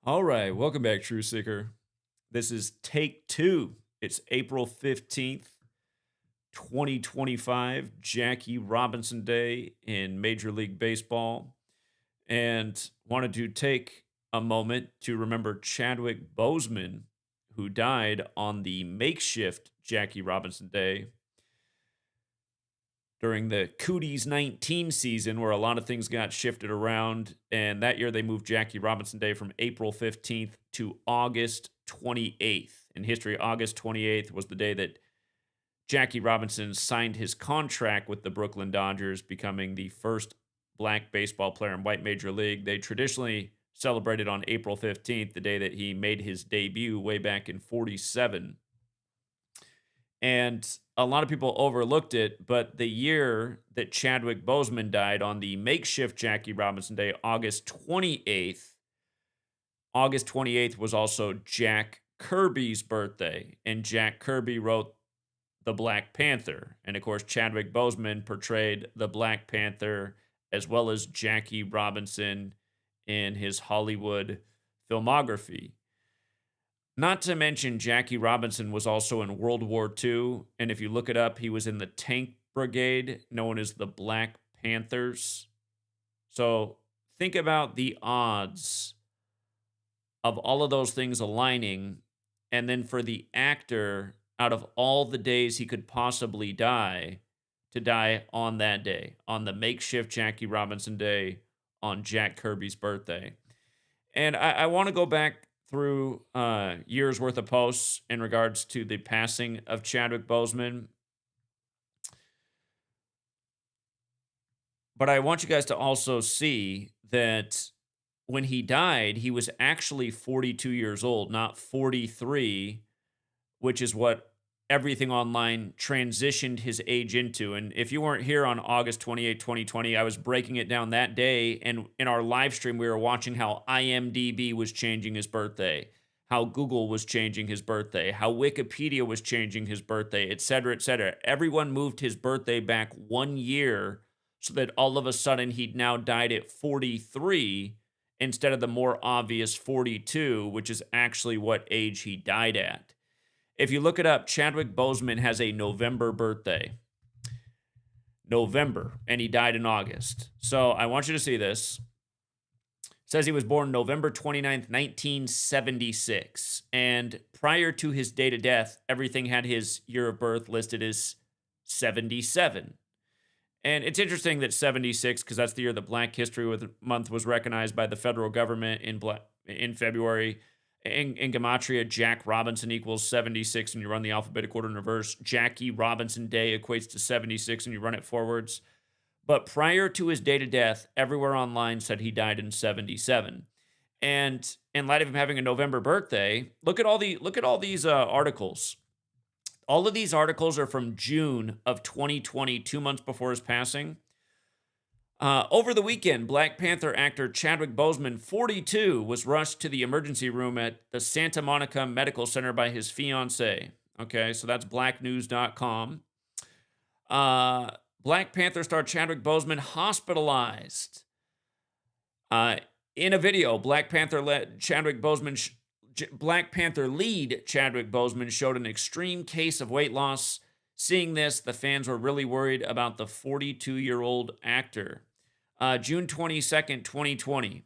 All right, welcome back, True Seeker. This is take two. It's April 15th, 2025, Jackie Robinson Day in Major League Baseball. And wanted to take a moment to remember Chadwick Boseman, who died on the makeshift Jackie Robinson Day during the Cooties 19 season, where a lot of things got shifted around. And that year, they moved Jackie Robinson Day from April 15th to August 28th. In history, August 28th was the day that Jackie Robinson signed his contract with the Brooklyn Dodgers, becoming the first black baseball player in white major league. They traditionally celebrated on April 15th, the day that he made his debut way back in 47. And a lot of people overlooked it, but the year that Chadwick Boseman died on the makeshift Jackie Robinson Day, August 28th was also Jack Kirby's birthday. And Jack Kirby wrote the Black Panther. And of course, Chadwick Boseman portrayed the Black Panther as well as Jackie Robinson in his Hollywood filmography. Not to mention, Jackie Robinson was also in World War II. And if you look it up, he was in the tank brigade known as the Black Panthers. So think about the odds of all of those things aligning. And then for the actor, out of all the days he could possibly die, to die on that day, on the makeshift Jackie Robinson Day, on Jack Kirby's birthday. And I want to go back through years worth of posts in regards to the passing of Chadwick Boseman. But I want you guys to also see that when he died, he was actually 42 years old, not 43, which is what everything online transitioned his age into. And if you weren't here on August 28, 2020, I was breaking it down that day. And in our live stream, we were watching how IMDb was changing his birthday, how Google was changing his birthday, how Wikipedia was changing his birthday, et cetera, et cetera. Everyone moved his birthday back 1 year so that all of a sudden he'd now died at 43 instead of the more obvious 42, which is actually what age he died at. If you look it up, Chadwick Boseman has a November birthday. November, and he died in August. So I want you to see this. It says he was born November 29th, 1976. And prior to his date of death, everything had his year of birth listed as 77. And it's interesting that 76, because that's the year that Black History Month was recognized by the federal government in February. In Gematria, Jack Robinson equals 76, and you run the alphabetic order in reverse. Jackie Robinson Day equates to 76, and you run it forwards. But prior to his date of death, everywhere online said he died in 77. And in light of him having a November birthday, look at all these articles. All of these articles are from June of 2020, 2 months before his passing. Over the weekend, Black Panther actor Chadwick Boseman, 42, was rushed to the emergency room at the Santa Monica Medical Center by his fiancée. Okay, so that's blacknews.com. Black Panther star Chadwick Boseman hospitalized. In a video, Black Panther lead Chadwick Boseman showed an extreme case of weight loss. Seeing this, the fans were really worried about the 42-year-old actor. June 22nd, 2020.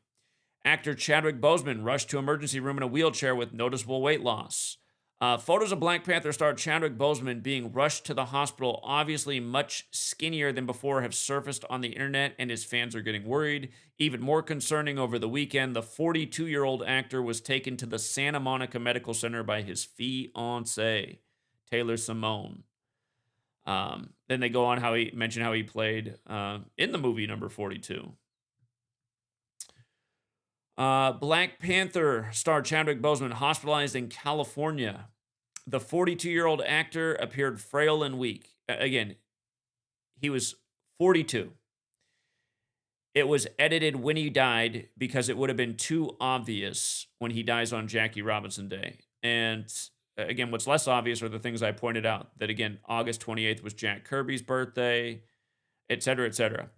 Actor Chadwick Boseman rushed to emergency room in a wheelchair with noticeable weight loss. Photos of Black Panther star Chadwick Boseman being rushed to the hospital, obviously much skinnier than before, have surfaced on the internet, and his fans are getting worried. Even more concerning, over the weekend, the 42-year-old actor was taken to the Santa Monica Medical Center by his fiancée, Taylor Simone. Then they go on how he played in the movie number 42. Black Panther star Chadwick Boseman hospitalized in California. The 42-year-old actor appeared frail and weak. Again, he was 42. It was edited when he died because it would have been too obvious when he dies on Jackie Robinson Day. And again, what's less obvious are the things I pointed out. That again, August 28th was Jack Kirby's birthday, et cetera, et cetera.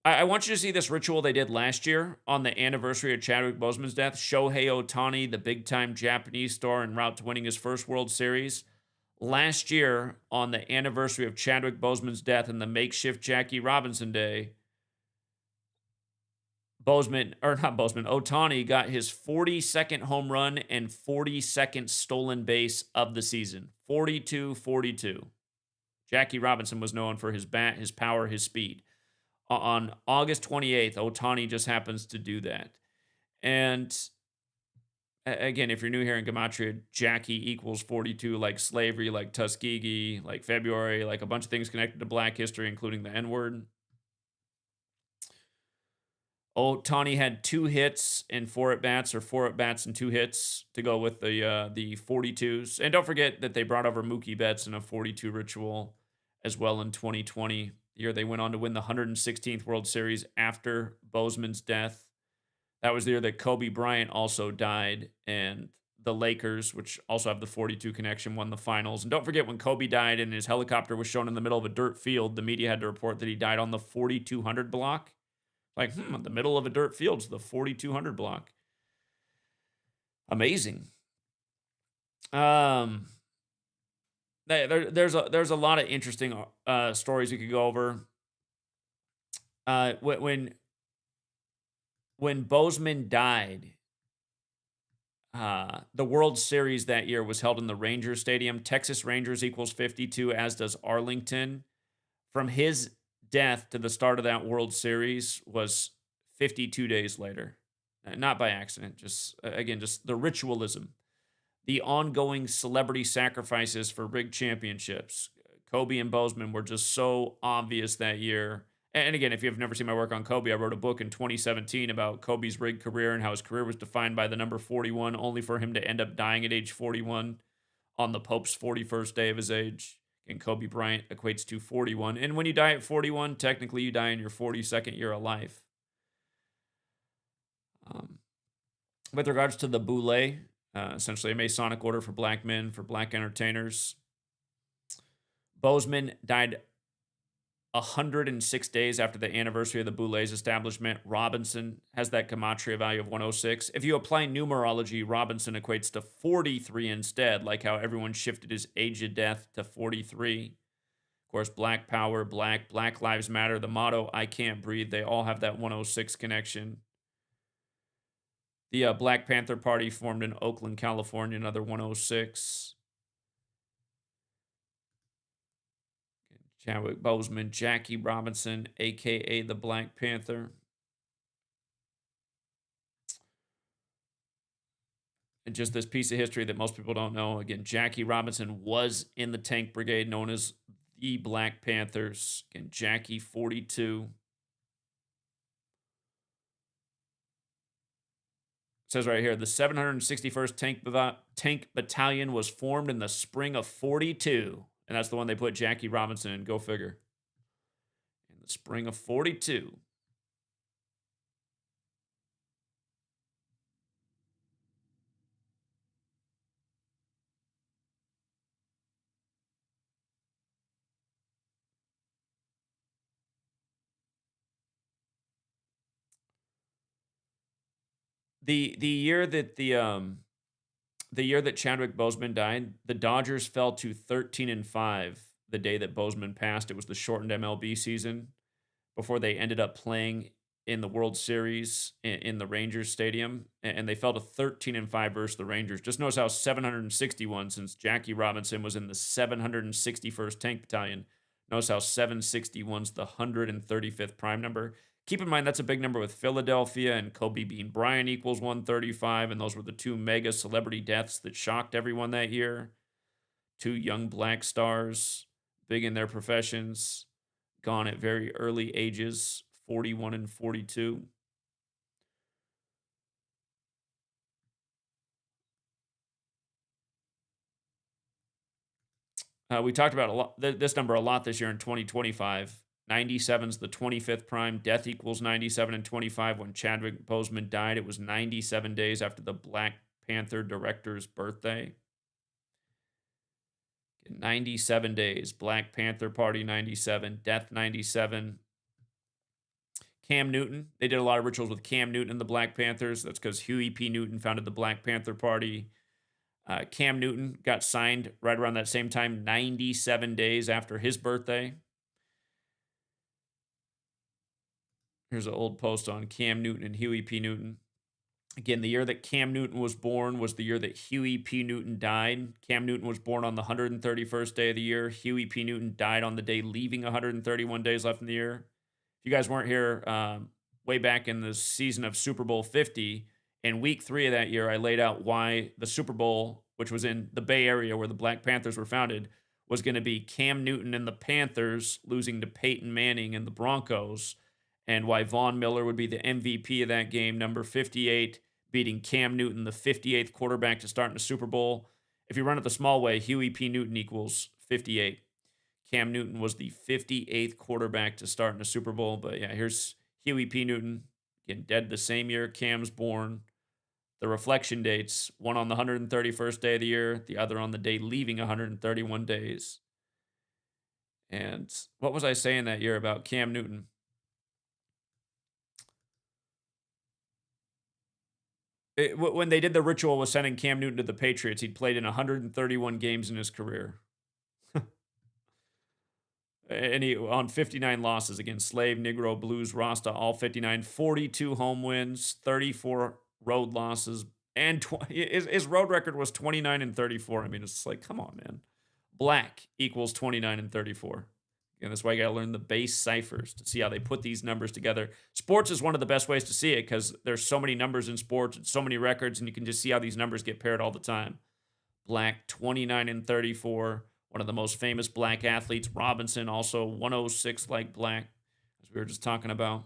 I want you to see this ritual they did last year on the anniversary of Chadwick Boseman's death. Shohei Ohtani, the big time Japanese star en route to winning his first World Series. Last year, on the anniversary of Chadwick Boseman's death and the makeshift Jackie Robinson Day, Ohtani got his 42nd home run and 42nd stolen base of the season. 42-42. Jackie Robinson was known for his bat, his power, his speed. On August 28th, Ohtani just happens to do that. And again, if you're new here in Gematria, Jackie equals 42, like slavery, like Tuskegee, like February, like a bunch of things connected to Black history, including the N-word. Ohtani had 2 hits and 4 at-bats, or 4 at-bats and 2 hits to go with the 42s. And don't forget that they brought over Mookie Betts in a 42 ritual as well in 2020. The year they went on to win the 116th World Series after Boseman's death. That was the year that Kobe Bryant also died, and the Lakers, which also have the 42 connection, won the finals. And don't forget, when Kobe died and his helicopter was shown in the middle of a dirt field, the media had to report that he died on the 4200 block. Like, the middle of a dirt field's the 4200 block. Amazing. There's a lot of interesting stories we could go over. When Boseman died, the World Series that year was held in the Rangers Stadium. Texas Rangers equals 52, as does Arlington. From his death to the start of that World Series was 52 days later. Not by accident, just the ritualism. The ongoing celebrity sacrifices for rigged championships. Kobe and Boseman were just so obvious that year. And again, if you've never seen my work on Kobe, I wrote a book in 2017 about Kobe's rigged career and how his career was defined by the number 41, only for him to end up dying at age 41 on the Pope's 41st day of his age. And Kobe Bryant equates to 41. And when you die at 41, technically you die in your 42nd year of life. With regards to the boule, essentially a Masonic order for black men, for black entertainers, Boseman died 106 days after the anniversary of the boule's establishment. Robinson has that Gematria value of 106. If you apply numerology, Robinson equates to 43 instead, like how everyone shifted his age of death to 43. Of course, Black Power, Black Lives Matter, the motto, I can't breathe, they all have that 106 connection. The Black Panther Party formed in Oakland, California, another 106. Chadwick Boseman, Jackie Robinson, a.k.a. the Black Panther. And just this piece of history that most people don't know. Again, Jackie Robinson was in the tank brigade known as the Black Panthers. Again, Jackie 42. It says right here, the 761st Tank Battalion was formed in the spring of 42. And that's the one they put Jackie Robinson in. Go figure. In the spring of 42. The year that the year that Chadwick Boseman died, the Dodgers fell to 13-5 the day that Boseman passed. It was the shortened MLB season before they ended up playing in the World Series in the Rangers Stadium, and they fell to 13-5 versus the Rangers. Just notice how 761, since Jackie Robinson was in the 761st Tank Battalion. Notice how 761's the 135th prime number. Keep in mind, that's a big number with Philadelphia and Kobe Bean Bryant equals 135, and those were the 2 mega celebrity deaths that shocked everyone that year. 2 young black stars, big in their professions, gone at very early ages, 41 and 42. We talked about this number a lot this year in 2025. 97's the 25th prime. Death equals 97 and 25. When Chadwick Boseman died, it was 97 days after the Black Panther director's birthday. 97 days. Black Panther Party 97. Death 97. Cam Newton. They did a lot of rituals with Cam Newton and the Black Panthers. That's because Huey P. Newton founded the Black Panther Party. Cam Newton got signed right around that same time, 97 days after his birthday. Here's an old post on Cam Newton and Huey P. Newton. Again, the year that Cam Newton was born was the year that Huey P. Newton died. Cam Newton was born on the 131st day of the year. Huey P. Newton died on the day leaving 131 days left in the year. If you guys weren't here way back in the season of Super Bowl 50, in week 3 of that year, I laid out why the Super Bowl, which was in the Bay Area where the Black Panthers were founded, was going to be Cam Newton and the Panthers losing to Peyton Manning and the Broncos, and why Von Miller would be the MVP of that game, number 58, beating Cam Newton, the 58th quarterback to start in the Super Bowl. If you run it the small way, Huey P. Newton equals 58. Cam Newton was the 58th quarterback to start in the Super Bowl. But yeah, here's Huey P. Newton, again, dead the same year Cam's born. The reflection dates, one on the 131st day of the year, the other on the day leaving 131 days. And what was I saying that year about Cam Newton? When they did the ritual with sending Cam Newton to the Patriots, he'd played in 131 games in his career. And he on 59 losses against Slave, Negro, Blues, Rasta, all 59, 42 home wins, 34 road losses, and his road record was 29 and 34. I mean, it's like, come on, man. Black equals 29 and 34. And that's why you got to learn the base ciphers to see how they put these numbers together. Sports is one of the best ways to see it because there's so many numbers in sports and so many records, and you can just see how these numbers get paired all the time. Black, 29 and 34. One of the most famous black athletes, Robinson, also 106 like black, as we were just talking about.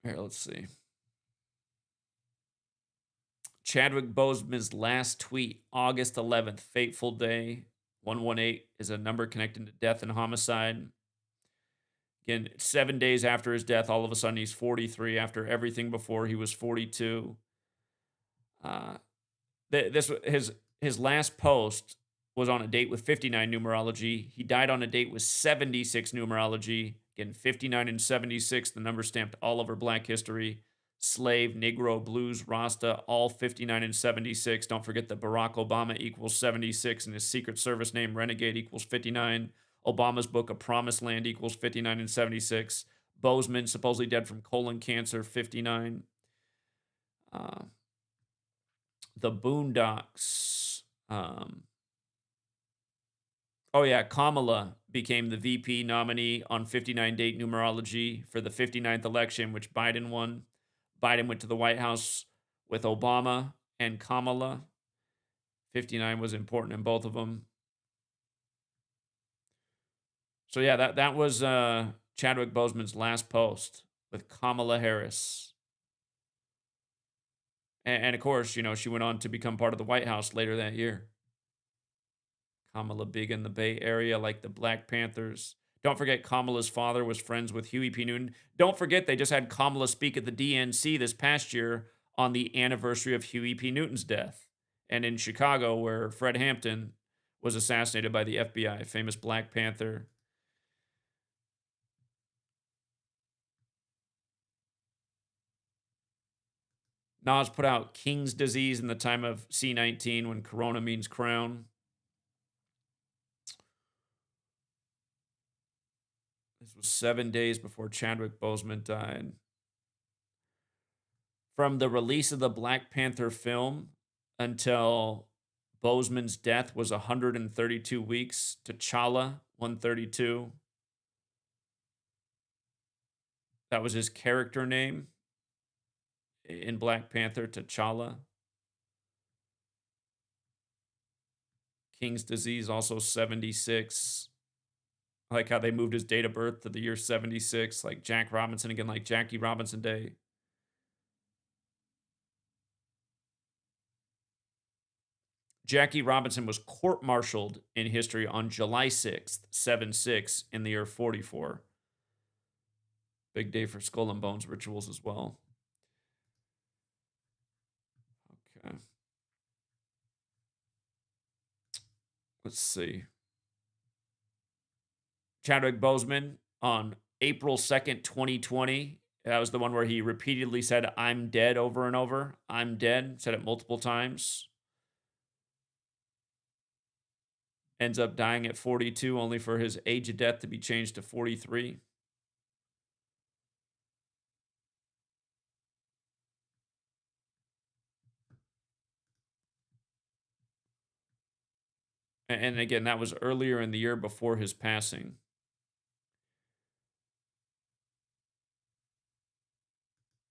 Here, let's see. Chadwick Boseman's last tweet, August 11th, fateful day. 118 is a number connected to death and homicide. Again, 7 days after his death, all of a sudden he's 43 after everything before he was 42. His last post was on a date with 59 numerology. He died on a date with 76 numerology. Again, 59 and 76, the number stamped all over Black history. Slave, Negro, Blues, Rasta, all 59 and 76. Don't forget that Barack Obama equals 76 and his Secret Service name Renegade equals 59. Obama's book, A Promised Land, equals 59 and 76. Boseman, supposedly dead from colon cancer, 59. The Boondocks. Kamala became the VP nominee on 59 date numerology for the 59th election, which Biden won. Biden went to the White House with Obama and Kamala. 59 was important in both of them. So yeah, that was Chadwick Boseman's last post with Kamala Harris. And of course, she went on to become part of the White House later that year. Kamala big in the Bay Area, like the Black Panthers. Don't forget Kamala's father was friends with Huey P. Newton. Don't forget they just had Kamala speak at the DNC this past year on the anniversary of Huey P. Newton's death. And in Chicago, where Fred Hampton was assassinated by the FBI, famous Black Panther. Nas put out King's Disease in the time of C19 when Corona means crown. This was 7 days before Chadwick Boseman died. From the release of the Black Panther film until Boseman's death was 132 weeks. T'Challa, 132. That was his character name in Black Panther, T'Challa. King's Disease, also 76. I like how they moved his date of birth to the year 76, like Jack Robinson, again, like Jackie Robinson Day. Jackie Robinson was court-martialed in history on July 6th, 7-6, in the year 44. Big day for Skull and Bones rituals as well. Okay. Let's see. Chadwick Boseman on April 2nd, 2020. That was the one where he repeatedly said, "I'm dead," over and over. "I'm dead." Said it multiple times. Ends up dying at 42, only for his age of death to be changed to 43. And again, that was earlier in the year before his passing.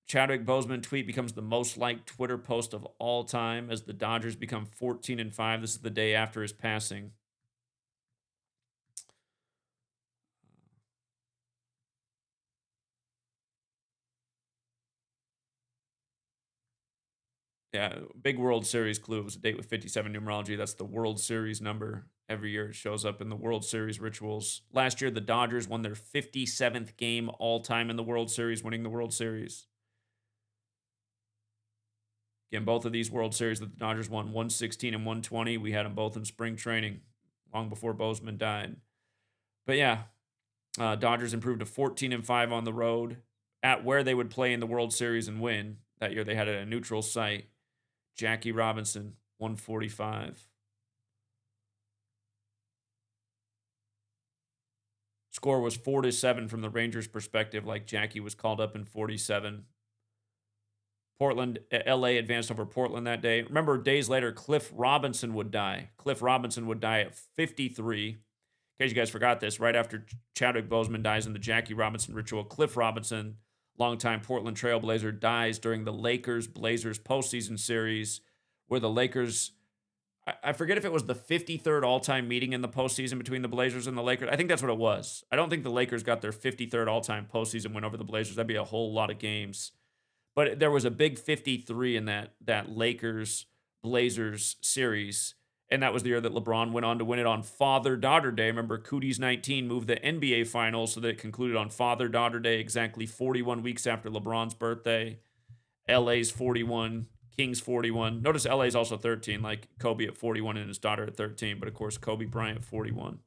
Chadwick Boseman tweet becomes the most liked Twitter post of all time as the Dodgers become 14-5. This is the day after his passing. Yeah, big World Series clue. It was a date with 57 numerology. That's the World Series number. Every year it shows up in the World Series rituals. Last year, the Dodgers won their 57th game all time in the World Series, winning the World Series. Again, both of these World Series that the Dodgers won, 116 and 120. We had them both in spring training long before Boseman died. But yeah, Dodgers improved to 14-5 on the road at where they would play in the World Series and win. That year they had it at a neutral site. Jackie Robinson, 145. Score was 4-7 from the Rangers' perspective, like Jackie was called up in 47. LA advanced over Portland that day. Remember, days later, Cliff Robinson would die. Cliff Robinson would die at 53. In case you guys forgot this, right after Chadwick Boseman dies in the Jackie Robinson ritual, Cliff Robinson, longtime Portland Trailblazer, dies during the Lakers-Blazers postseason series, where the Lakers, I forget if it was the 53rd all-time meeting in the postseason between the Blazers and the Lakers. I think that's what it was. I don't think the Lakers got their 53rd all-time postseason win over the Blazers. That'd be a whole lot of games. But there was a big 53 in that Lakers Blazers series, and that was the year that LeBron went on to win it on Father-Daughter Day. Remember, Cooties 19 moved the NBA Finals so that it concluded on Father-Daughter Day, exactly 41 weeks after LeBron's birthday. LA's 41, Kings 41. Notice LA's also 13, like Kobe at 41 and his daughter at 13, but of course Kobe Bryant at 41.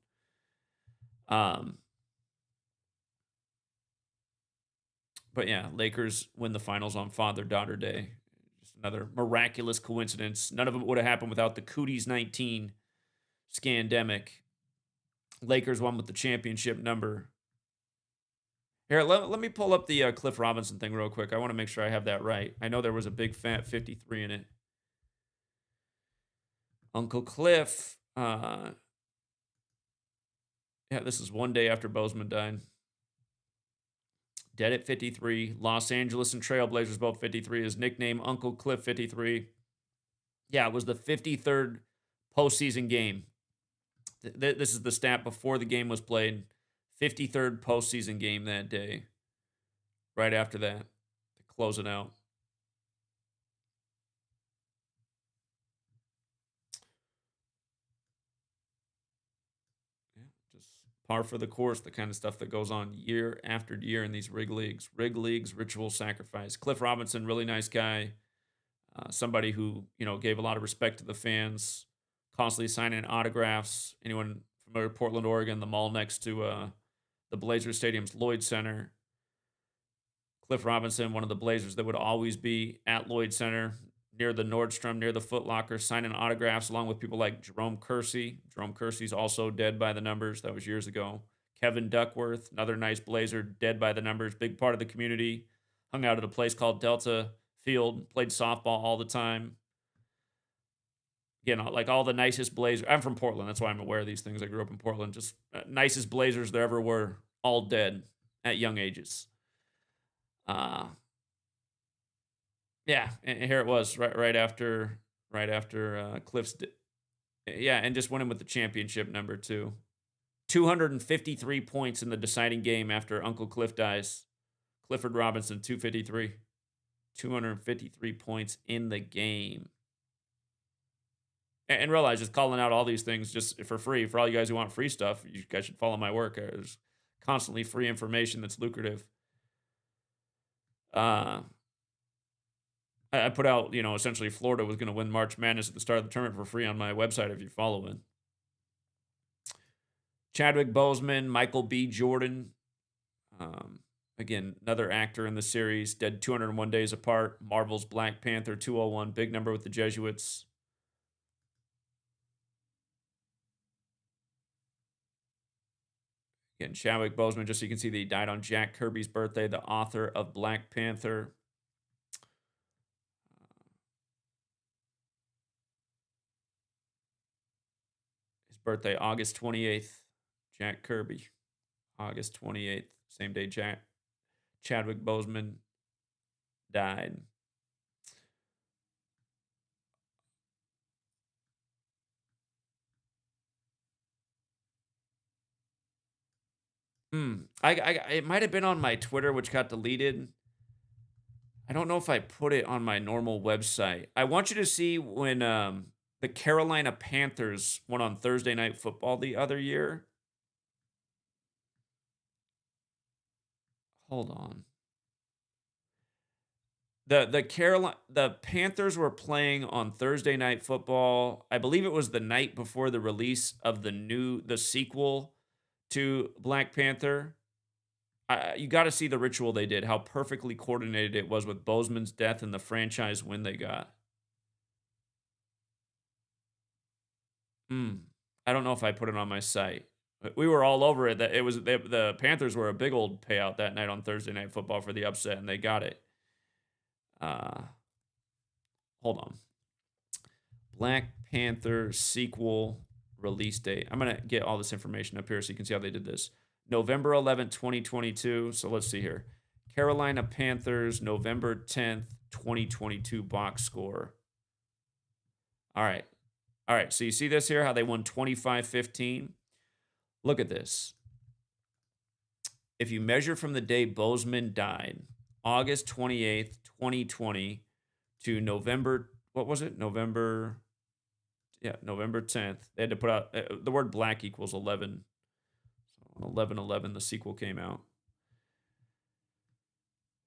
But yeah, Lakers win the finals on Father-Daughter Day. Just another miraculous coincidence. None of it would have happened without the Cooties 19 scandemic. Lakers won with the championship number. Here, let me pull up the Cliff Robinson thing real quick. I want to make sure I have that right. I know there was a big fat 53 in it. Uncle Cliff. Yeah, this is one day after Boseman died. Dead at 53. Los Angeles and Trailblazers both 53. His nickname, Uncle Cliff 53. Yeah, it was the 53rd postseason game. This is the stat before the game was played. 53rd postseason game that day. Right after that, to close it out. Yeah, just par for the course, the kind of stuff that goes on year after year in these rig leagues. Rig leagues, ritual sacrifice. Cliff Robinson, really nice guy. Somebody who, gave a lot of respect to the fans, constantly signing autographs. Anyone familiar with Portland, Oregon, the mall next to the Blazers Stadium's Lloyd Center. Cliff Robinson, one of the Blazers that would always be at Lloyd Center, near the Nordstrom, near the Foot Locker, signing autographs along with people like Jerome Kersey. Jerome Kersey's also dead by the numbers. That was years ago. Kevin Duckworth, another nice Blazer, dead by the numbers. Big part of the community. Hung out at a place called Delta Field. Played softball all the time. Like all the nicest Blazers. I'm from Portland. That's why I'm aware of these things. I grew up in Portland. Just nicest Blazers there ever were. All dead at young ages. Yeah, and here it was right after Cliff's. Yeah, and just winning with the championship number too. 253 points in the deciding game after Uncle Cliff dies. Clifford Robinson, 253. 253 points in the game. And realize just calling out all these things just for free. For all you guys who want free stuff, you guys should follow my work. There's constantly free information that's lucrative. I put out, essentially Florida was going to win March Madness at the start of the tournament for free on my website if you follow it. Chadwick Boseman, Michael B. Jordan. Um, Again, another actor in the series, dead 201 days apart. Marvel's Black Panther 201, big number with the Jesuits. Again, Chadwick Boseman, just so you can see that he died on Jack Kirby's birthday, the author of Black Panther. His birthday, August 28th. Jack Kirby, August 28th. Same day Chadwick Boseman died. It might have been on my Twitter, which got deleted. I don't know if I put it on my normal website. I want you to see when the Carolina Panthers won on Thursday Night Football the other year. Hold on. The Panthers were playing on Thursday Night Football. I believe it was the night before the release of the sequel to Black Panther. You got to see the ritual they did, how perfectly coordinated it was with Boseman's death and the franchise win they got. I don't know if I put it on my site. We were all over it. That it was the Panthers were a big old payout that night on Thursday Night Football for the upset, and they got it. Hold on. Black Panther sequel release date. I'm gonna get all this information up here so you can see how they did this. November 11th, 2022. So let's see here. Carolina Panthers, November 10th, 2022 box score. All right. All right. So you see this here, how they won 25-15. Look at this. If you measure from the day Boseman died, August 28th, 2020 to November, what was it? November 10th. They had to put out the word black equals 11. So 11/11, the sequel came out.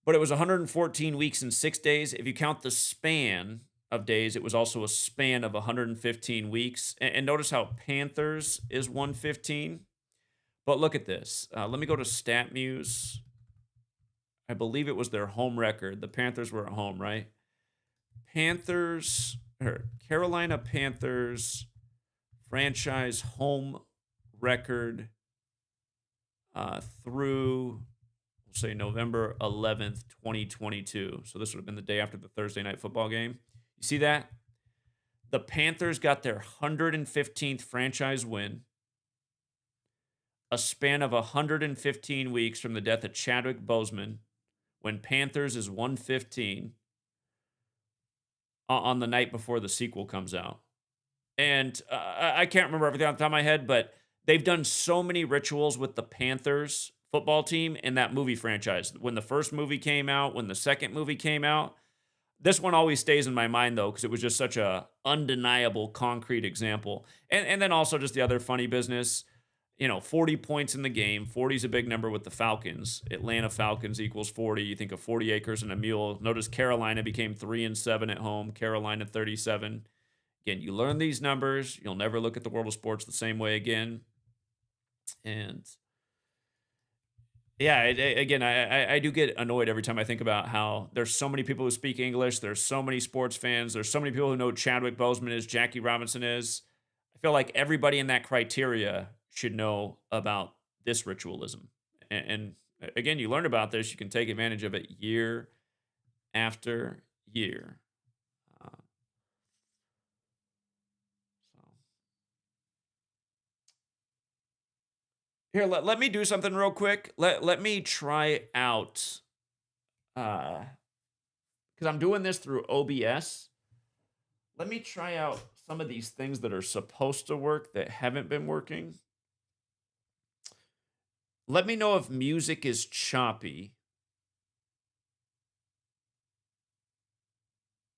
But it was 114 weeks and 6 days. If you count the span of days, it was also a span of 115 weeks. And notice how Panthers is 115. But look at this. Let me go to StatMuse. I believe it was their home record. The Panthers were at home, right? Carolina Panthers franchise home record through, we'll say, November 11th, 2022. So this would have been the day after the Thursday Night Football game. You see that? The Panthers got their 115th franchise win, a span of 115 weeks from the death of Chadwick Boseman, when Panthers is 115 on the night before the sequel comes out. And I can't remember everything off the top of my head, but they've done so many rituals with the Panthers football team in that movie franchise. When the first movie came out, when the second movie came out, this one always stays in my mind, though, because it was just such a undeniable, concrete example. And then also just the other funny business, 40 points in the game. 40 is a big number with the Falcons. Atlanta Falcons equals 40. You think of 40 acres and a mule. Notice Carolina became 3-7 at home. Carolina 37. Again, you learn these numbers. You'll never look at the world of sports the same way again. And yeah, again, I do get annoyed every time I think about how there's so many people who speak English. There's so many sports fans. There's so many people who know Chadwick Boseman is, Jackie Robinson is. I feel like everybody in that criteria should know about this ritualism. And again, you learn about this. You can take advantage of it year after year. Here, let me do something real quick. Let me try out, because I'm doing this through OBS. Let me try out some of these things that are supposed to work that haven't been working. Let me know if music is choppy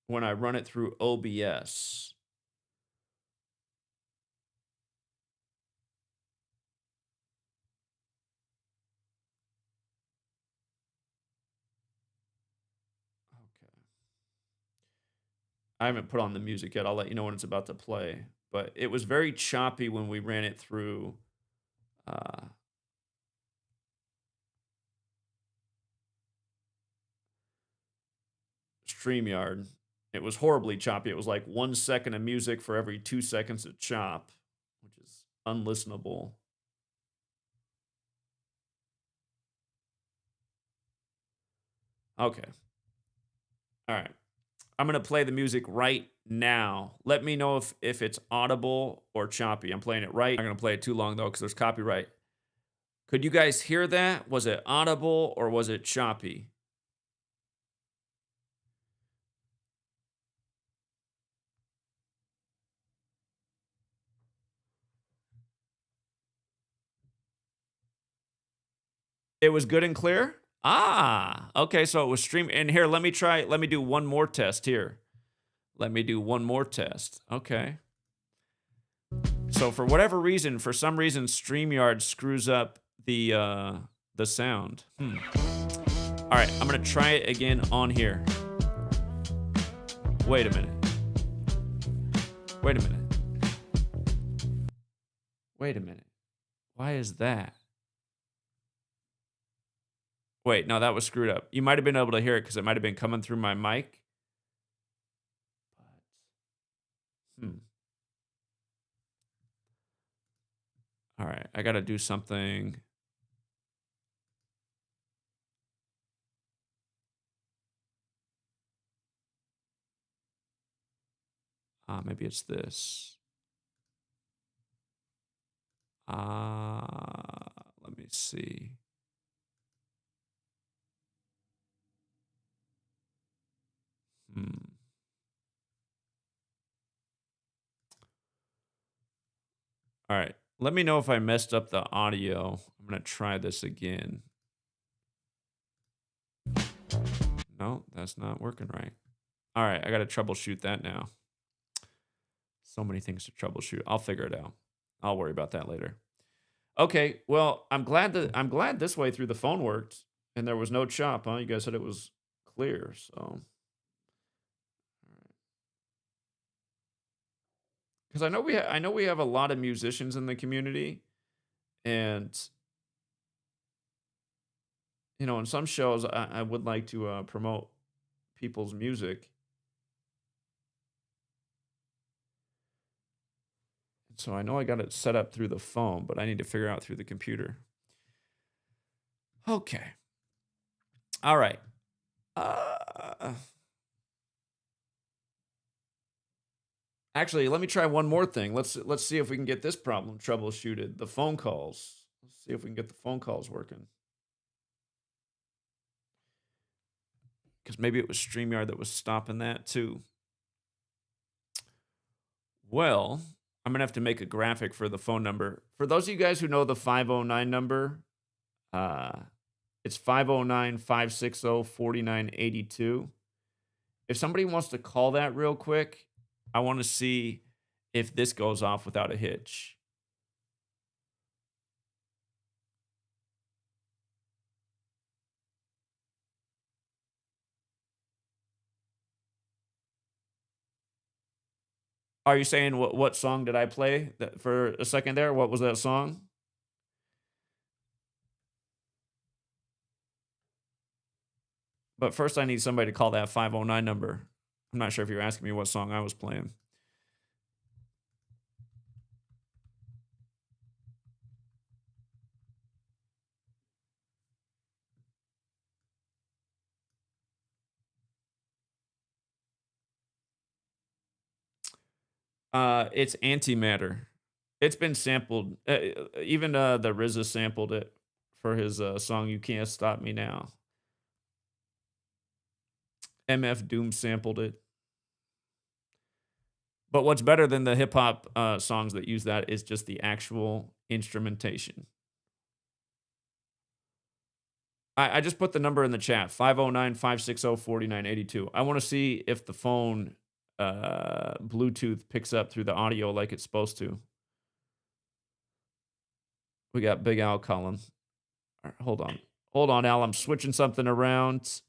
when I run it through OBS. I haven't put on the music yet. I'll let you know when it's about to play. But it was very choppy when we ran it through StreamYard. It was horribly choppy. It was like 1 second of music for every 2 seconds of chop, which is unlistenable. Okay. All right. I'm going to play the music right now. Let me know if it's audible or choppy. I'm playing it right. I'm not going to play it too long, though, because there's copyright. Could you guys hear that? Was it audible or was it choppy? It was good and clear? Ah, okay, so it was stream. And here, let me do one more test here. Let me do one more test. Okay. So for whatever reason, for some reason, StreamYard screws up the sound. All right, I'm gonna try it again on here. Wait a minute. Wait a minute. Wait a minute. Why is that? Wait, no, that was screwed up. You might have been able to hear it because it might have been coming through my mic. All right, I gotta do something. Maybe it's this. Let me see. All right. Let me know if I messed up the audio. I'm going to try this again. No, that's not working right. All right. I got to troubleshoot that now. So many things to troubleshoot. I'll figure it out. I'll worry about that later. Okay. Well, I'm glad this way through the phone worked and there was no chop, huh? You guys said it was clear. So, because I know we have a lot of musicians in the community, and you know, in some shows, I would like to promote people's music. So I know I got it set up through the phone, but I need to figure out through the computer. Okay. All right. Actually, let me try one more thing. Let's see if we can get this problem troubleshooted. The phone calls. Let's see if we can get the phone calls working. Because maybe it was StreamYard that was stopping that too. Well, I'm going to have to make a graphic for the phone number. For those of you guys who know the 509 number, it's 509-560-4982. If somebody wants to call that real quick, I want to see if this goes off without a hitch. Are you saying what song did I play for a second there? What was that song? But first, I need somebody to call that 509 number. I'm not sure if you're asking me what song I was playing. It's Antimatter. It's been sampled. Even the RZA sampled it for his song "You Can't Stop Me Now." MF Doom sampled it. But what's better than the hip hop songs that use that is just the actual instrumentation. I just put the number in the chat, 509-560-4982. I want to see if the phone Bluetooth picks up through the audio like it's supposed to. We got Big Al calling. Right, hold on. Hold on, Al. I'm switching something around.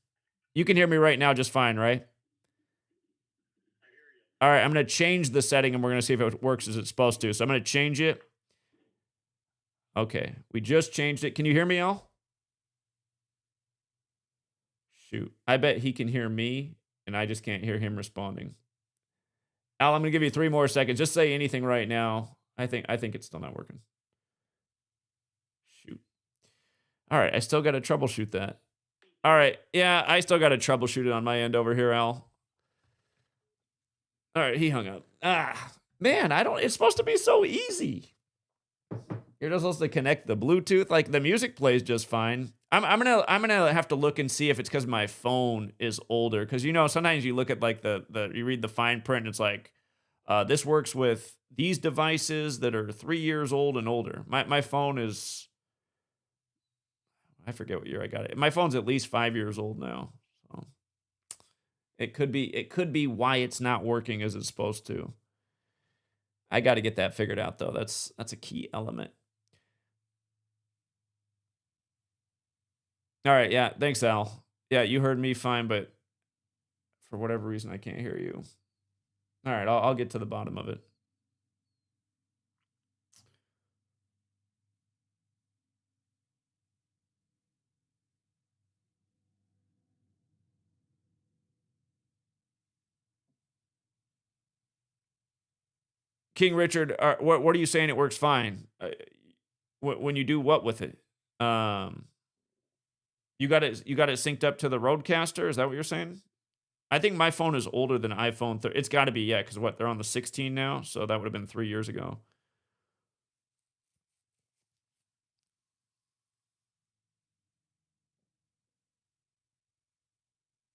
You can hear me right now just fine, right? All right, I'm going to change the setting, and we're going to see if it works as it's supposed to. So I'm going to change it. Okay, we just changed it. Can you hear me, Al? Shoot, I bet he can hear me, and I just can't hear him responding. Al, I'm gonna give you 3 more seconds. Just say anything right now. I think it's still not working. Shoot. All right, I still got to troubleshoot that. All right, yeah, I still got to troubleshoot it on my end over here, Al. All right, he hung up. Man, it's supposed to be so easy. You're just supposed to connect the Bluetooth. Like, the music plays just fine. I'm gonna have to look and see if it's because my phone is older. Because, you know, sometimes you look at like you read the fine print and it's like, this works with these devices that are 3 years old and older. My phone is, I forget what year I got it. My phone's at least 5 years old now. So it could be why it's not working as it's supposed to. I got to get that figured out though. That's a key element. All right, yeah, thanks, Al. Yeah, you heard me fine, but for whatever reason, I can't hear you. All right, I'll get to the bottom of it. King Richard, what are you saying? It works fine. When you do what with it? You got it synced up to the Roadcaster. Is that what you're saying? I think my phone is older than iPhone 13. It's got to be, yeah, because what, they're on the 16 now, so that would have been 3 years ago.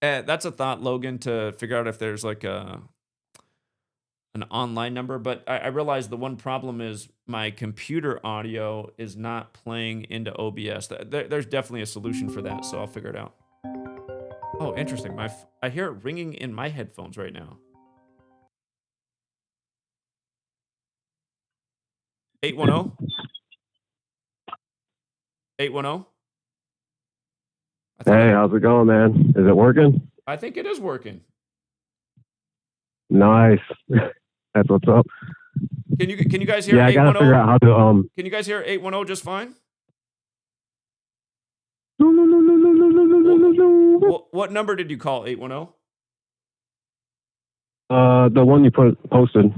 That's a thought, Logan, to figure out if there's like an online number. But I realize the one problem is my computer audio is not playing into OBS. There's definitely a solution for that, so I'll figure it out. Oh, interesting. I hear it ringing in my headphones right now. 810? 810? Hey, how's it going, man? Is it working? I think it is working. Nice. That's what's up. Can you guys hear? Yeah, I gotta figure out how to. Can you guys hear 810 just fine? What number did you call? 810? The one you posted.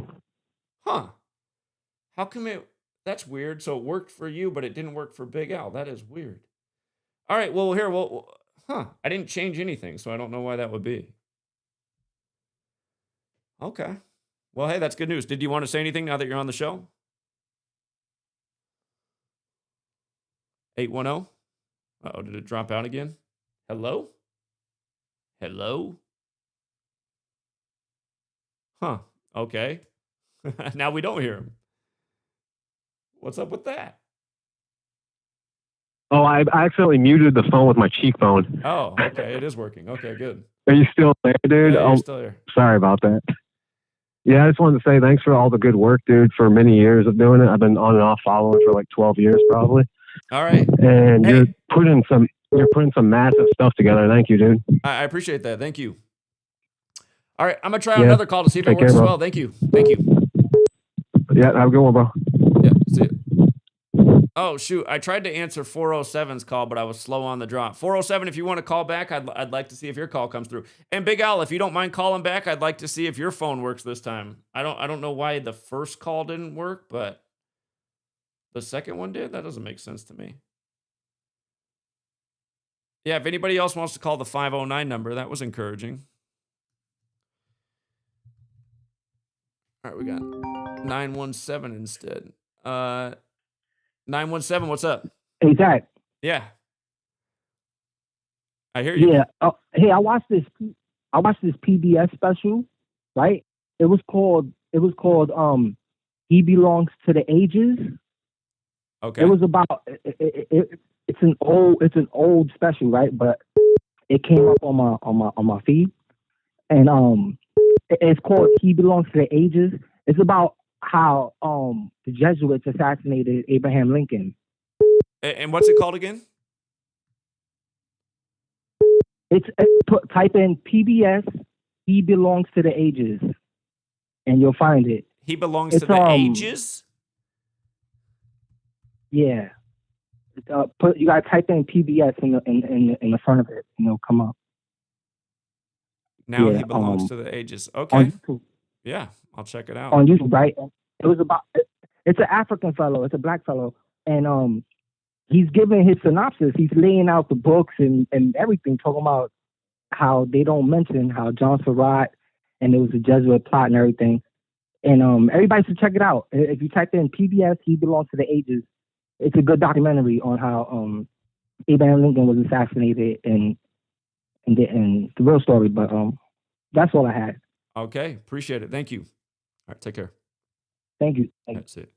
Huh? How come it? That's weird. So it worked for you, but it didn't work for Big Al. That is weird. All right. Well, here. Well, I didn't change anything, so I don't know why that would be. Okay. Well, hey, that's good news. Did you want to say anything now that you're on the show? 810? Uh-oh, did it drop out again? Hello? Hello? Huh. Okay. Now we don't hear him. What's up with that? Oh, I accidentally muted the phone with my cheekbone. Oh, okay. It is working. Okay, good. Are you still there, dude? Yeah, you're still there. Sorry about that. Yeah, I just wanted to say thanks for all the good work, dude, for many years of doing it. I've been on and off following for like 12 years probably. All right. And you're putting some massive stuff together. Thank you, dude. I appreciate that. Thank you. All right, I'm going to try another call to see if it works as well. Thank you. Thank you. Yeah, have a good one, bro. Yeah, see it. Oh, shoot. I tried to answer 407's call, but I was slow on the drop. 407, if you want to call back, I'd like to see if your call comes through. And Big Al, if you don't mind calling back, I'd like to see if your phone works this time. I don't know why the first call didn't work, but the second one did? That doesn't make sense to me. Yeah, if anybody else wants to call the 509 number, that was encouraging. All right, we got 917 instead. 917, what's up? Hey, Zach. Yeah. I hear you. Yeah. Hey, I watched this PBS special, right? It was called He Belongs to the Ages. Okay. It was about it's an old special, right? But it came up on my feed. And it's called He Belongs to the Ages. It's about how the Jesuits assassinated Abraham Lincoln. And what's it called again? Type in PBS He Belongs to the Ages, and you'll find it. He Belongs to the Ages? Yeah. You gotta type in PBS in the front of it, and it'll come up. Now Yeah, he belongs to the ages. on Okay. YouTube. Yeah, I'll check it out. On YouTube, right? It was about. It's an African fellow. It's a black fellow, and he's giving his synopsis. He's laying out the books and everything, talking about how they don't mention how John Surratt and it was a Jesuit plot and everything. And everybody should check it out. If you type in PBS, He Belongs to the Ages. It's a good documentary on how Abraham Lincoln was assassinated and the real story. But that's all I had. Okay, appreciate it. Thank you. All right, take care. Thank you. That's it.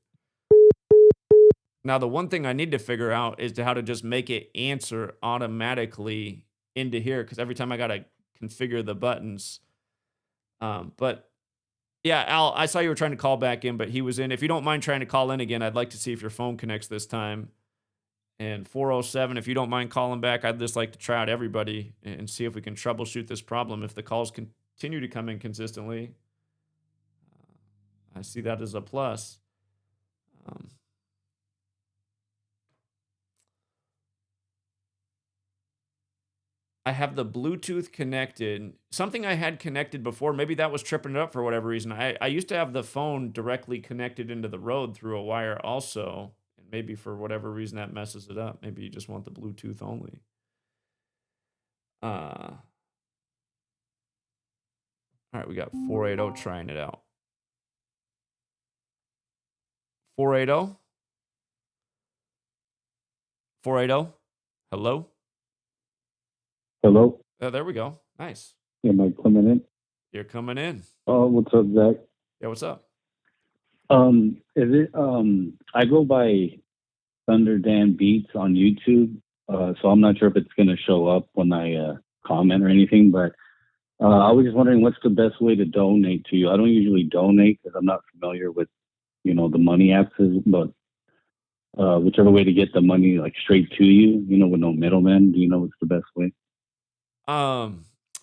Now, the one thing I need to figure out is how to just make it answer automatically into here, because every time I got to configure the buttons. But yeah, Al, I saw you were trying to call back in, but he was in. If you don't mind trying to call in again, I'd like to see if your phone connects this time. And 407, if you don't mind calling back, I'd just like to try out everybody and see if we can troubleshoot this problem. If the calls continue to come in consistently, I see that as a plus. I have the Bluetooth connected. Something I had connected before, maybe that was tripping it up for whatever reason. I used to have the phone directly connected into the road through a wire also. And maybe for whatever reason that messes it up. Maybe you just want the Bluetooth only. All right, we got 480 trying it out. 480? 480? Hello? Hello? There we go. Nice. Am I coming in? You're coming in. Oh, what's up, Zach? Yeah, what's up? Is it, I go by Thunder Dan Beats on YouTube, so I'm not sure if it's going to show up when I comment or anything, but I was just wondering what's the best way to donate to you. I don't usually donate because I'm not familiar with, the money apps, but whichever way to get the money like straight to you, with no middleman, do you know what's the best way?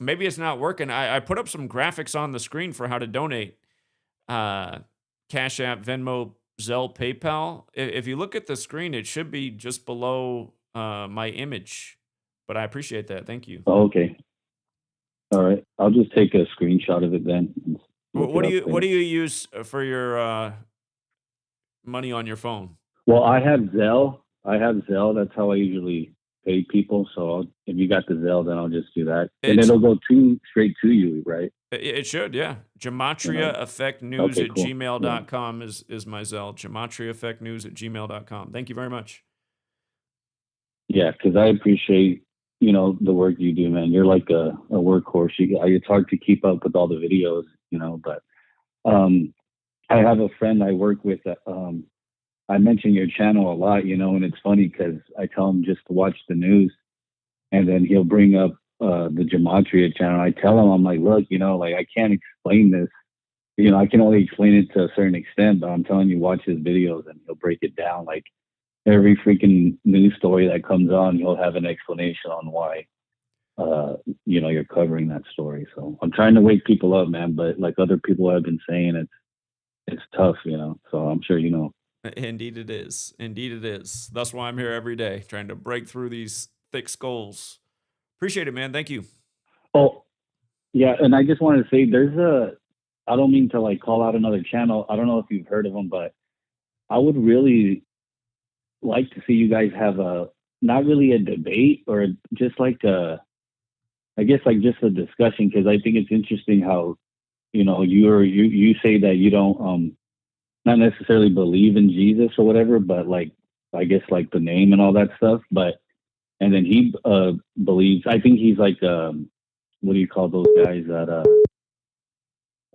Maybe it's not working. I put up some graphics on the screen for how to donate. CashApp, Venmo, Zelle, PayPal. If you look at the screen, it should be just below my image. But I appreciate that. Thank you. Oh, okay. All right. I'll just take a screenshot of it then. What do you use for your money on your phone? Well, I have Zelle. That's how I usually pay people. So if you got the Zelle, then I'll just do that. And it'll go straight to you, right? It should, yeah. GematriaEffectNews at cool. gmail.com is my Zelle. GematriaEffectNews at gmail.com. Thank you very much. Yeah, because I appreciate, the work you do, man. You're like a workhorse. It's hard to keep up with all the videos, but I have a friend I work with that I mention your channel a lot, and it's funny because I tell him just to watch the news, and then he'll bring up the Gematria channel. I tell him, I'm like, look, I can't explain this. I can only explain it to a certain extent, but I'm telling you, watch his videos and he'll break it down. Like every freaking news story that comes on, he'll have an explanation on why, you're covering that story. So I'm trying to wake people up, man. But like other people have been saying, it's tough, so I'm sure, Indeed it is. Indeed it is. That's why I'm here every day, trying to break through these thick skulls. Appreciate it, man. Thank you. Oh, yeah. And I just wanted to say I don't mean to like call out another channel. I don't know if you've heard of them, but I would really like to see you guys have not really a debate or just like just a discussion. Cause I think it's interesting how, you say that you don't, not necessarily believe in Jesus or whatever, but like, I guess like the name and all that stuff. And then he believes, I think he's like, what do you call those guys that,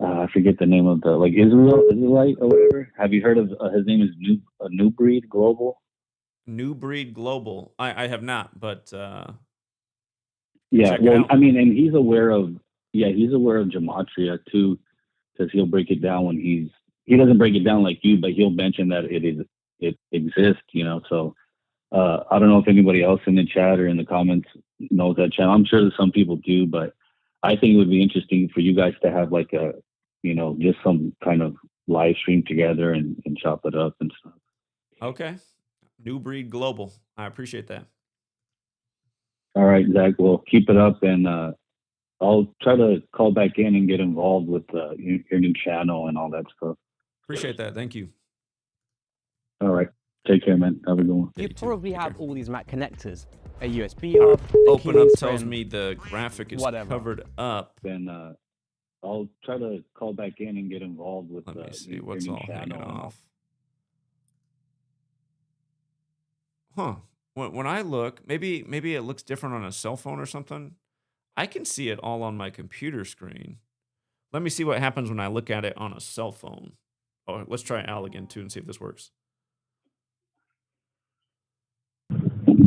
I forget the name of the, like Israelite or whatever. Have you heard of, his name is New Breed Global? New Breed Global. I have not, but, yeah, well, I mean, and he's aware of Gematria too, because he'll break it down when he doesn't break it down like you, but he'll mention that it exists, so I don't know if anybody else in the chat or in the comments knows that channel. I'm sure that some people do, but I think it would be interesting for you guys to have like a, just some kind of live stream together and chop it up and stuff. Okay. New Breed Global. I appreciate that. All right, Zach. Well, keep it up, and I'll try to call back in and get involved with your new channel and all that stuff. Appreciate that. Thank you. All right. Take care, man. Have a good one. You you too. probably Take have care. all these Mac connectors, a USB hub, a Open up keys tells friend, me the graphic is whatever. covered up. Then I'll try to call back in and get involved with Let me see your what's new all hanging channel and all. off. Huh. When I look, maybe it looks different on a cell phone or something. I can see it all on my computer screen. Let me see what happens when I look at it on a cell phone. Oh, let's try Al again too and see if this works.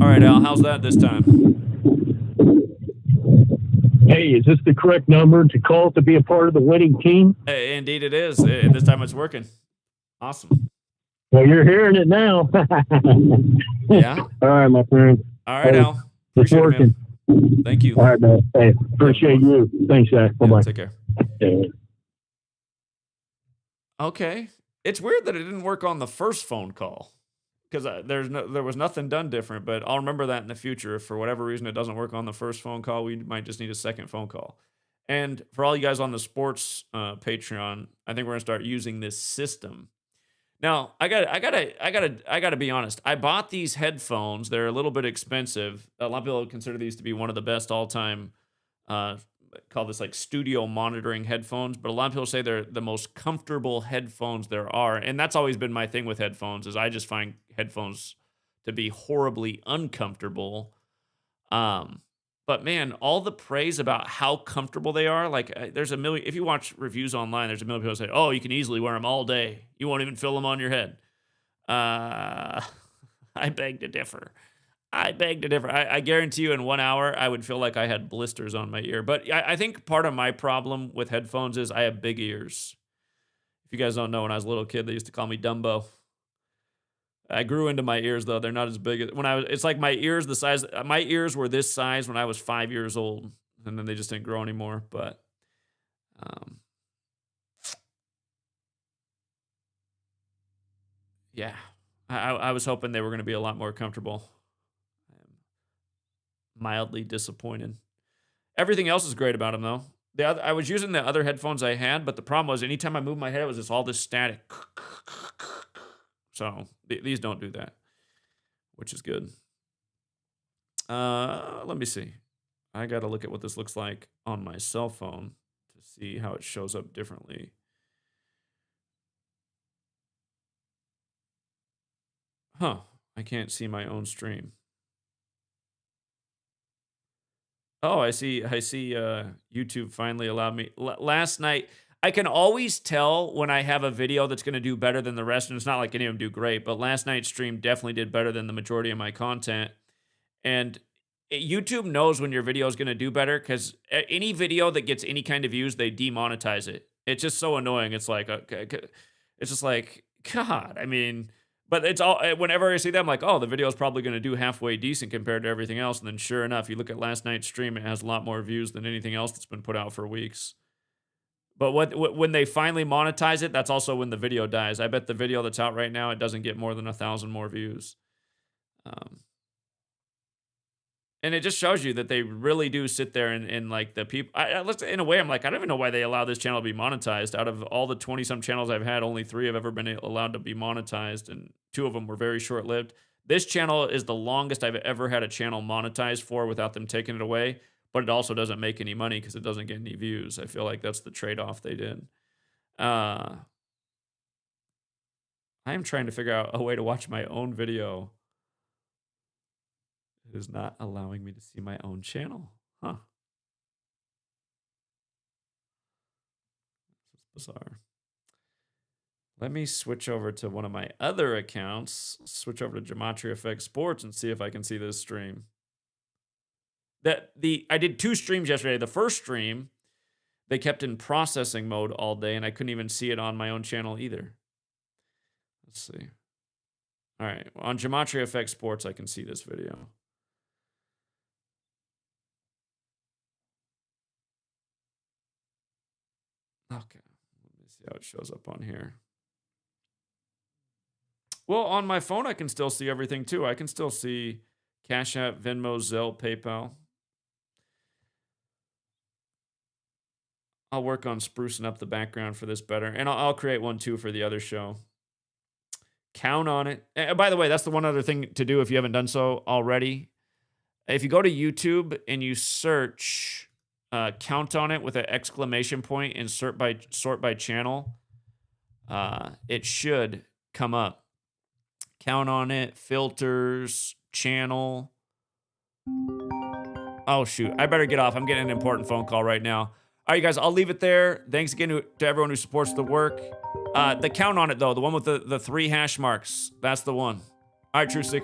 All right, Al, how's that this time? Hey, is this the correct number to call to be a part of the winning team? Indeed it is. This time it's working. Awesome. Well, you're hearing it now. Yeah. All right, my friend. All right, Hey, Al. Appreciate it, man. Thank you. All right, man. Hey, appreciate you. Thanks, Zach. Yeah, Bye-bye. take care. Okay. It's weird that it didn't work on the first phone call because there was nothing done different, but I'll remember that in the future. If for whatever reason it doesn't work on the first phone call, we might just need a second phone call. And for all you guys on the sports Patreon, I think we're gonna start using this system. Now, I gotta be honest. I bought these headphones. They're a little bit expensive. A lot of people consider these to be one of the best all-time. Call this like studio monitoring headphones, but a lot of people say they're the most comfortable headphones there are, and that's always been my thing with headphones. Is I just find headphones to be horribly uncomfortable. But man, all the praise about how comfortable they are, like there's a million, if you watch reviews online, there's a million people say, oh, you can easily wear them all day. You won't even feel them on your head. I beg to differ. I guarantee you in 1 hour, I would feel like I had blisters on my ear. But I think part of my problem with headphones is I have big ears. If you guys don't know, when I was a little kid, they used to call me Dumbo. I grew into my ears though; they're not as big as when I was. It's like my ears, the size. My ears were this size when I was 5 years old, and then they just didn't grow anymore. But, yeah, I was hoping they were going to be a lot more comfortable. I am mildly disappointed. Everything else is great about them though. I was using the other headphones I had, but the problem was anytime I moved my head, it was just all this static. So these don't do that, which is good. Let me see. I got to look at what this looks like on my cell phone to see how it shows up differently. Huh. I can't see my own stream. Oh, I see. YouTube finally allowed me. Last night, I can always tell when I have a video that's going to do better than the rest, and it's not like any of them do great, but last night's stream definitely did better than the majority of my content. And YouTube knows when your video is going to do better because any video that gets any kind of views, they demonetize it. It's just so annoying. It's like, it's just like, God, I mean, but it's all, whenever I see them, I'm like, oh, the video is probably going to do halfway decent compared to everything else. And then sure enough, you look at last night's stream, it has a lot more views than anything else that's been put out for weeks. But when they finally monetize it, that's also when the video dies. I bet the video that's out right now, it doesn't get more than 1,000 more views. And it just shows you that they really do sit there and like the people. In a way, I'm like, I don't even know why they allow this channel to be monetized. Out of all the 20-some channels I've had, only 3 have ever been allowed to be monetized, and 2 of them were very short-lived. This channel is the longest I've ever had a channel monetized for without them taking it away, but it also doesn't make any money because it doesn't get any views. I feel like that's the trade-off they did. I am trying to figure out a way to watch my own video. It is not allowing me to see my own channel. Huh. This is bizarre. Let me switch over to one of my other accounts. Switch over to Gematria Effect Sports and see if I can see this stream. I did 2 streams yesterday. The first stream, they kept in processing mode all day, and I couldn't even see it on my own channel either. Let's see. All right. Well, on Gematria Effect Sports, I can see this video. Okay, let me see how it shows up on here. Well, on my phone, I can still see everything too. I can still see Cash App, Venmo, Zelle, PayPal. I'll work on sprucing up the background for this better. And I'll create one too for the other show. Count on it. By the way, that's the one other thing to do if you haven't done so already. If you go to YouTube and you search count on it with an exclamation point and sort by channel, it should come up. Count on it, filters, channel. Oh, shoot. I better get off. I'm getting an important phone call right now. All right, guys, I'll leave it there. Thanks again to everyone who supports the work. The count on it, though, the one with the 3 hash marks, that's the one. All right, True Sick.